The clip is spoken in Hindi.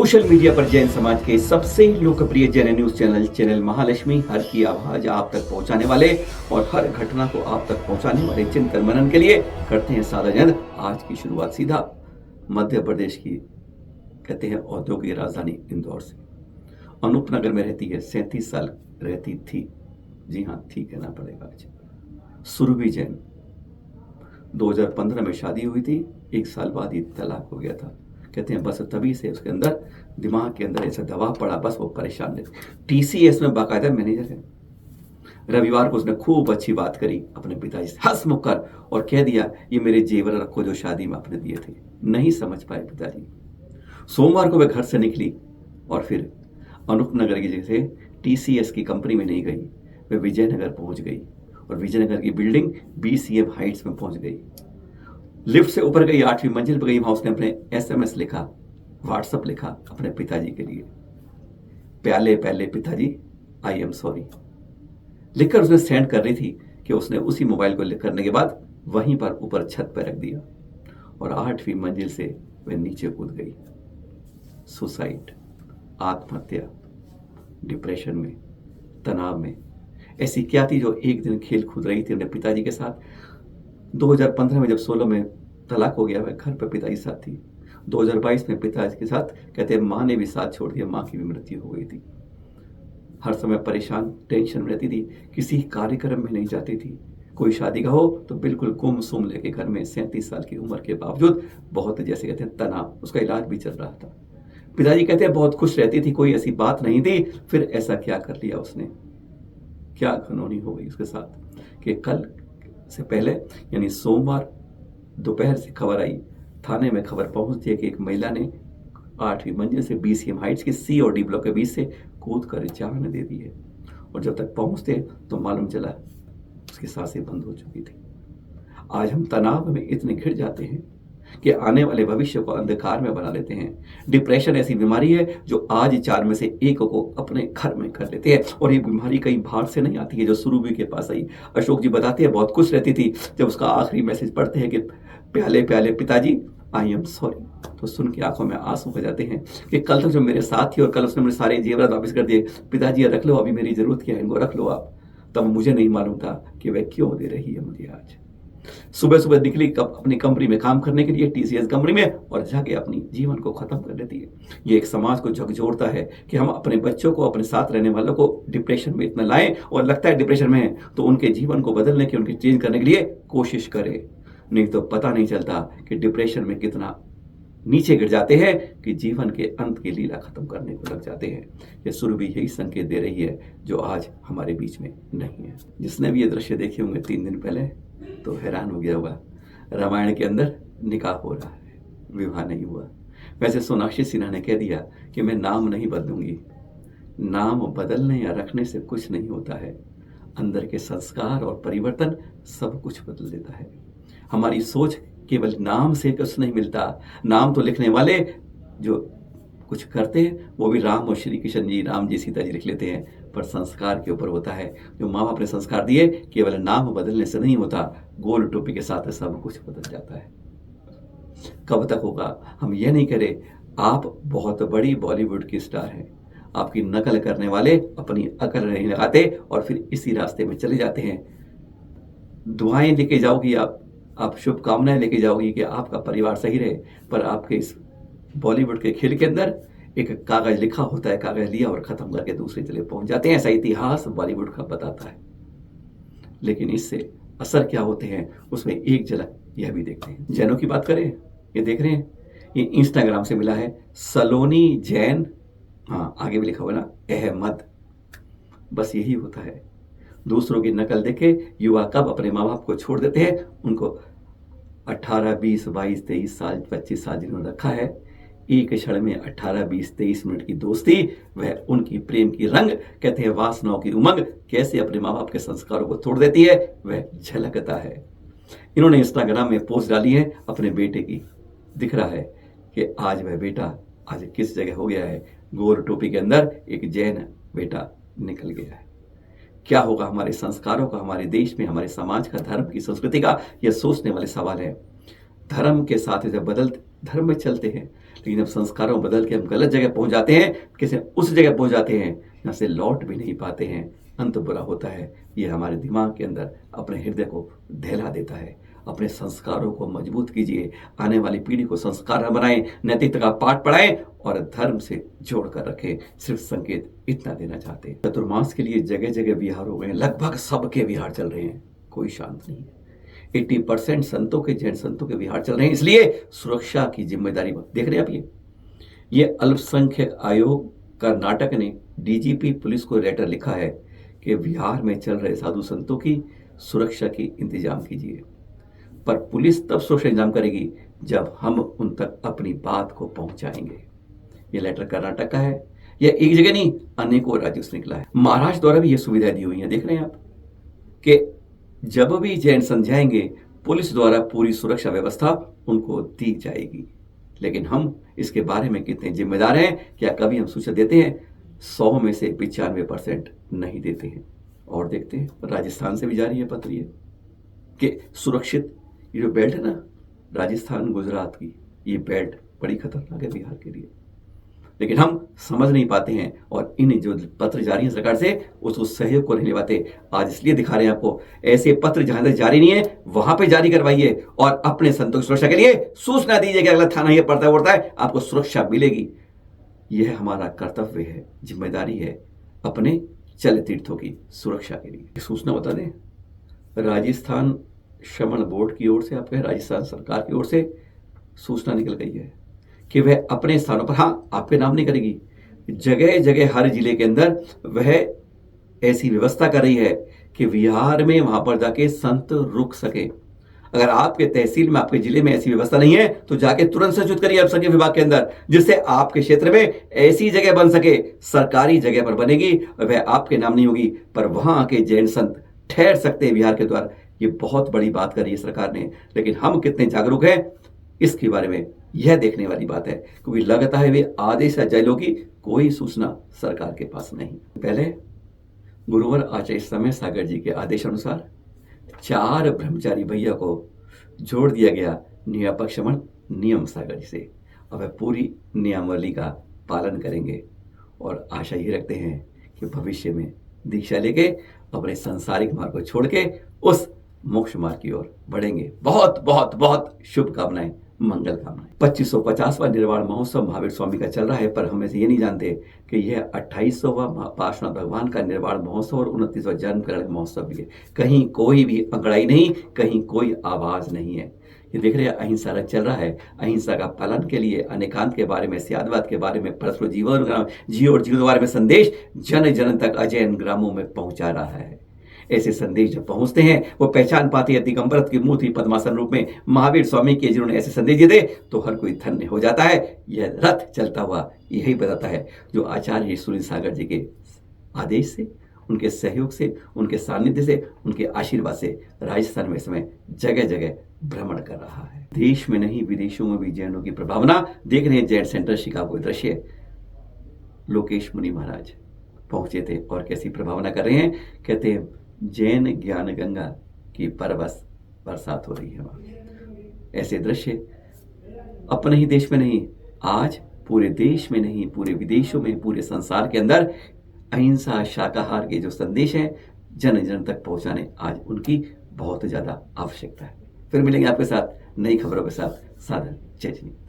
सोशल मीडिया पर जैन समाज के सबसे लोकप्रिय जैन न्यूज चैनल महालक्ष्मी हर की आवाज आप तक पहुंचाने वाले और हर घटना को आप तक पहुंचाने वाले चिंतन मनन के लिए करते हैं सादा जन। आज की शुरुआत सीधा मध्य प्रदेश की कहते हैं औद्योगिक राजधानी इंदौर से। अनूपनगर में रहती है, 37 साल रहती थी, जी हाँ थी कहना पड़ेगा आज, सुरभि जैन। 2015 में शादी हुई थी, 1 साल बाद ही तलाक हो गया था। कहते हैं बस तभी से उसके अंदर दिमाग के अंदर ऐसा दबाव पड़ा, बस वो परेशान रहती। TCS में बाकायदा मैनेजर है। रविवार को उसने खूब अच्छी बात करी अपने पिताजी से, हंसमुख कर, और कह दिया ये मेरे जेवर रखो जो शादी में आपने दिए थे। नहीं समझ पाए पिताजी। सोमवार को वह घर से निकली और फिर अनूपनगर की जगह TCS की कंपनी में नहीं गई, वह विजयनगर पहुंच गई और विजयनगर की बिल्डिंग BCM हाइट्स में पहुंच गई। लिफ्ट से ऊपर गई, 8वीं मंजिल पर गई। वहां उसने अपने SMS लिखा, WhatsApp लिखा अपने पिताजी के लिए, प्याले प्याले पिताजी आई एम सॉरी लिखकर उसने सेंड कर रही थी कि उसने उसी मोबाइल को लिख करने के बाद वहीं पर ऊपर छत पर रख दिया और 8वीं मंजिल से वह नीचे कूद गई। सुसाइड, आत्महत्या, डिप्रेशन में, तनाव में। ऐसी क्या थी जो एक दिन खेल कूद रही थी अपने पिताजी के साथ। 2015 में जब 16 में तलाक हो गया, वह घर पर पिताजी साथ थी। 2022 में पिताजी के साथ कहते हैं माँ ने भी साथ छोड़ दिया, माँ की भी मृत्यु हो गई थी। हर समय परेशान, टेंशन में रहती थी, किसी कार्यक्रम में नहीं जाती थी। कोई शादी का हो तो बिल्कुल गुमसुम लेके घर में, 37 साल की उम्र के बावजूद बहुत जैसे कहते हैं तनाव, उसका इलाज भी चल रहा था। पिताजी कहते हैं बहुत खुश रहती थी, कोई ऐसी बात नहीं थी। फिर ऐसा क्या कर लिया उसने, क्या घनौनी हो गई उसके साथ कि कल से पहले यानी सोमवार दोपहर से खबर आई, थाने में खबर पहुंचती है कि एक महिला ने 8वीं मंजिल से BCM हाइट्स के C और D ब्लॉक के बीच से कूद कर जान दे दी है। और जब तक पहुंचते तो मालूम चला उसकी सांसें बंद हो चुकी थी। आज हम तनाव में इतने घिर जाते हैं कि आने वाले भविष्य को अंधकार में बना लेते हैं। डिप्रेशन ऐसी बीमारी है जो आज 4 में से 1 को अपने घर में कर लेते हैं और ये बीमारी कहीं बाहर से नहीं आती है, जो सुरभि के पास आई। अशोक जी बताते हैं बहुत खुश रहती थी, जब उसका आखिरी मैसेज पढ़ते हैं कि प्याले प्याले पिताजी आई एम सॉरी, तो सुन के आंखों में आंसू हो जाते हैं कि कल तक जो मेरे साथ थी और कल उसने मेरे सारे जेवरात वापस कर दिए। पिताजी रख लो, अभी मेरी जरूरत क्या है, इनको रख लो आप। तब मुझे नहीं मालूम था कि वह क्यों दे रही है मुझे। आज सुबह सुबह निकली अपनी कंपनी में काम करने के लिए, TCS कंपनी में, और जाके अपनी जीवन को खत्म कर देती है। ये एक समाज को झकझोरता है कि हम अपने बच्चों को, अपने साथ रहने वालों को डिप्रेशन में इतना लाएं, और लगता है डिप्रेशन में है तो उनके जीवन को बदलने की, उनकी चेंज करने के लिए कोशिश करें। नहीं तो पता नहीं चलता कि डिप्रेशन में कितना नीचे गिर जाते हैं कि जीवन के अंत की लीला खत्म करने को लग जाते हैं। ये सुरभि यही संकेत दे रही है जो आज हमारे बीच में नहीं है। जिसने भी ये दृश्य देखे होंगे 3 दिन पहले तो हैरान हो गया होगा। रामायण के अंदर निकाह हो रहा है, विवाह नहीं हुआ। वैसे सोनाक्षी सिन्हा ने कह दिया कि मैं नाम नहीं बदलूंगी। नाम बदलने या रखने से कुछ नहीं होता है, अंदर के संस्कार और परिवर्तन सब कुछ बदल देता है। हमारी सोच केवल नाम से कुछ नहीं मिलता। नाम तो लिखने वाले जो कुछ करते हैं वो भी राम और श्री कृष्ण जी, राम जी, सीता जी लिख लेते हैं, पर संस्कार के ऊपर होता है। जो माँ बाप ने संस्कार दिए केवल नाम बदलने से नहीं होता, गोल टोपी के साथ सब कुछ बदल जाता है। कब तक होगा? हम ये नहीं करें। आप बहुत बड़ी बॉलीवुड की स्टार हैं, आपकी नकल करने वाले अपनी अकल नहीं लगाते और फिर इसी रास्ते में चले जाते हैं। दुआएं लेके जाओगी आप शुभकामनाएं लेके जाओगी कि आपका परिवार सही रहे, पर आपके इस बॉलीवुड के खेल के अंदर एक कागज लिखा होता है, कागज लिया और खत्म करके दूसरे चले पहुंच जाते हैं। ऐसा इतिहास बॉलीवुड का बताता है। लेकिन इससे असर क्या होते हैं उसमें एक झलक यह भी देखते हैं। जैनों की बात करें, ये देख रहे हैं, ये इंस्टाग्राम से मिला है, सलोनी जैन, हाँ आगे भी लिखा हुआ ना, अहमद। बस यही होता है, दूसरों की नकल देखे युवा कब अपने माँ बाप को छोड़ देते हैं। उनको 18, 20, 22, 23 साल, 25 साल जिन्होंने रखा है, एक क्षण में 18, 20, 23 मिनट की दोस्ती, वह उनकी प्रेम की रंग, कहते हैं वासनाओं की उमंग कैसे अपने माँ बाप के संस्कारों को तोड़ देती है, वह झलकता है। इन्होंने इंस्टाग्राम में पोस्ट डाली है अपने बेटे की। दिख रहा है कि आज वह बेटा आज किस जगह हो गया है। गोल टोपी के अंदर एक जैन बेटा निकल गया है। क्या होगा हमारे संस्कारों का, हमारे देश में, हमारे समाज का, धर्म की, संस्कृति का, यह सोचने वाले सवाल है। धर्म के साथ जब धर्म में चलते हैं, लेकिन जब संस्कारों बदल के हम गलत जगह पहुंच जाते हैं, किसी उस जगह पहुंच जाते हैं जहाँ से लौट भी नहीं पाते हैं, अंत बुरा होता है। ये हमारे दिमाग के अंदर अपने हृदय को दहला देता है। अपने संस्कारों को मजबूत कीजिए, आने वाली पीढ़ी को संस्कार बनाएं, नैतिकता का पाठ पढ़ाएं और धर्म से जोड़ कर रखें। सिर्फ संकेत इतना देना चाहते हैं। चतुर्मास के लिए जगह जगह विहार हो गए, लगभग सबके विहार चल रहे हैं, कोई शांत नहीं है। 80% संतों के, जैन संतों के विहार चल रहे हैं, इसलिए सुरक्षा की जिम्मेदारी देख रहे हैं आप। ये अल्पसंख्यक आयोग कर्नाटक ने डीजीपी पुलिस को लेटर लिखा है कि विहार में चल रहे साधु संतों की सुरक्षा की इंतजाम कीजिए। पर पुलिस तब सुरक्षा इंतजाम करेगी जब हम उन तक अपनी बात को पहुंचाएंगे। ये लेटर कर्नाटक का है, यह एक जगह नहीं, अनेकों राज्यों से निकला है। महाराष्ट्र द्वारा भी ये सुविधा दी हुई है, देख रहे हैं आप, कि जब भी जैन समझाएंगे पुलिस द्वारा पूरी सुरक्षा व्यवस्था उनको दी जाएगी। लेकिन हम इसके बारे में कितने जिम्मेदार हैं? क्या कभी हम सूचना देते हैं? 100 में से 95% नहीं देते हैं। और देखते हैं राजस्थान से भी जारी है पत्र ये कि सुरक्षित ये जो बेल्ट है ना, राजस्थान गुजरात की, ये बेल्ट बड़ी खतरनाक है बिहार के लिए, लेकिन हम समझ नहीं पाते हैं और इन जो पत्र जारी है सरकार से उसको सहयोग को नहीं निभाते। आज इसलिए दिखा रहे हैं आपको, ऐसे पत्र जहां तक जारी नहीं है वहां पे जारी करवाइए और अपने संतों की सुरक्षा के लिए सूचना दीजिए कि अगला थाना ये पड़ता है आपको सुरक्षा मिलेगी। यह हमारा कर्तव्य है, जिम्मेदारी है अपने चल तीर्थों की सुरक्षा के लिए। सूचना बता दें, राजस्थान श्रमण बोर्ड की ओर से, आपके राजस्थान सरकार की ओर से सूचना निकल गई है कि वह अपने स्थानों पर, हाँ आपके नाम नहीं करेगी, जगह जगह हर जिले के अंदर वह ऐसी व्यवस्था कर रही है कि विहार में वहां पर जाके संत रुक सके। अगर आपके तहसील में, आपके जिले में ऐसी व्यवस्था नहीं है तो जाके तुरंत संशोधित करिए अल्पसंख्यक विभाग के अंदर, जिससे आपके क्षेत्र में ऐसी जगह बन सके, सरकारी जगह पर बनेगी, वह आपके नाम नहीं होगी पर वहां आके जैन संत ठहर सकते हैं बिहार के द्वारा। ये बहुत बड़ी बात करी है सरकार ने, लेकिन हम कितने जागरूक हैं इसके बारे में यह देखने वाली बात है, क्योंकि लगता है वे आदेश या जैलों की कोई सूचना सरकार के पास नहीं। पहले गुरुवर आचार्य समय सागर जी के आदेश अनुसार 4 ब्रह्मचारी भैया को जोड़ दिया गया नियापक्षमण नियम सागर जी से। अब वह पूरी नियमावली का पालन करेंगे और आशा ही रखते हैं कि भविष्य में दीक्षा लेके अपने सांसारिक मार्ग को छोड़ के उस मोक्ष मार्ग की ओर बढ़ेंगे। बहुत बहुत बहुत शुभकामनाएं, मंगल कामनाएं। 2550वां निर्वाण महोत्सव महावीर स्वामी का चल रहा है, पर हम ऐसे ये नहीं जानते कि यह 28वां पार्श्वनाथ भगवान का निर्वाण महोत्सव और 29वां जन्म ग्रहण महोत्सव भी है। कहीं कोई भी अंगड़ाई नहीं, कहीं कोई आवाज नहीं है। ये देख रहे हैं अहिंसा रथ चल रहा है। अहिंसा का पालन के लिए, अनेकांत के बारे में, सियादवाद के बारे में, परस्पर जीवन जियो और जीवन के बारे में संदेश जन जन तक अजैन ग्रामों में पहुंचा रहा है। ऐसे संदेश जब पहुंचते हैं वो पहचान पाते हैं दिगंबरत की मूर्ति पद्मासन रूप में महावीर स्वामी के, जिन्होंने ऐसे संदेश दिए थे, तो हर कोई धन्य हो जाता है। यह रथ चलता हुआ यही बताता है जो आचार्य सूर्य सागर जी के आदेश से, उनके सहयोग से, उनके सानिध्य से, उनके आशीर्वाद से राजस्थान में समय जगह जगह भ्रमण कर रहा है। देश में नहीं विदेशों में भी जैनों की प्रभावना देख रहे हैं। जैन सेंटर शिकागो दृश्य, लोकेश मुनि महाराज पहुंचे थे और कैसी प्रभावना कर रहे हैं। कहते हैं जैन ज्ञान गंगा की परवश बरसात हो रही है वहां। ऐसे दृश्य अपने ही देश में नहीं, आज पूरे देश में नहीं, पूरे विदेशों में, पूरे संसार के अंदर अहिंसा शाकाहार के जो संदेश हैं जन जन तक पहुंचाने आज उनकी बहुत ज्यादा आवश्यकता है। फिर मिलेंगे आपके साथ नई खबरों के साथ। साधन जय।